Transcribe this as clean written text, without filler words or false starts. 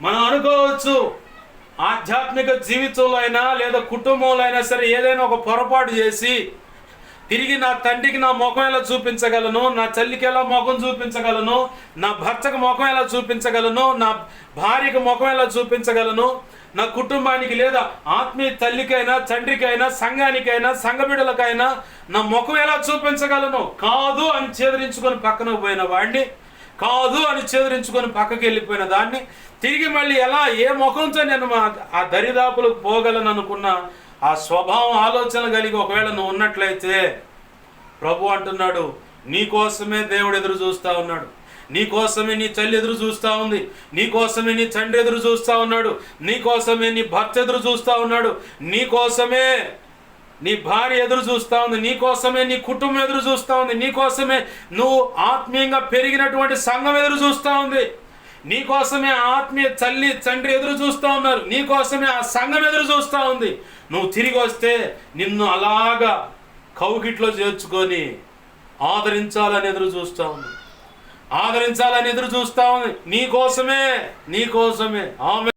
మనం అనుకోవచ్చు, ఆధ్యాత్మిక జీవితంలో అయినా లేదా కుటుంబంలో అయినా సరే ఏదైనా ఒక పొరపాటు చేసి తిరిగి నా తండ్రికి నా ముఖం ఎలా చూపించగలను, నా తల్లికి ఎలా ముఖం చూపించగలను, నా భర్తకు ముఖం ఎలా చూపించగలను, నా భార్యకు ముఖం ఎలా చూపించగలను, నా కుటుంబానికి లేదా ఆత్మీయ తల్లికైనా తండ్రికైనా సంఘానికైనా సంఘ బిడ్డలకైనా నా ముఖం ఎలా చూపించగలను? కాదు అని చేదరించుకొని పక్కన పోయిన వాడిని, కాదు అని చేదరించుకొని పక్కకి వెళ్ళిపోయిన దాన్ని తిరిగి మళ్ళీ ఎలా ఏ ముఖంతో నేను ఆ దరిదాపులకు పోగలను అనుకున్న ఆ స్వభావం ఆలోచన కలిగి ఒకవేళ నువ్వు ఉన్నట్లయితే ప్రభు అంటున్నాడు, నీకోసమే దేవుడు ఎదురు చూస్తూ ఉన్నాడు, నీకోసమే నీ తల్లి ఎదురు చూస్తూ ఉంది, నీకోసమే నీ తండ్రి ఎదురు చూస్తూ ఉన్నాడు, నీకోసమే నీ భర్త ఎదురు చూస్తూ ఉన్నాడు, నీకోసమే నీ భార్య ఎదురు చూస్తూ ఉంది, నీకోసమే నీ కుటుంబం ఎదురు చూస్తూ ఉంది, నీకోసమే నువ్వు ఆత్మీయంగా పెరిగినటువంటి సంఘం ఎదురు చూస్తూ ఉంది, నీకోసమే ఆత్మీయ తల్లి తండ్రి ఎదురు చూస్తూ ఉన్నారు, నీకోసమే ఆ సంఘం ఎదురు చూస్తూ ఉంది. నువ్వు తిరిగి వస్తే నిన్ను అలాగా కౌగిట్లో చేర్చుకొని ఆదరించాలని ఎదురు చూస్తూ ఉంది, ఆదరించాలని ఎదురు చూస్తూ ఉంది. నీకోసమే ఆమె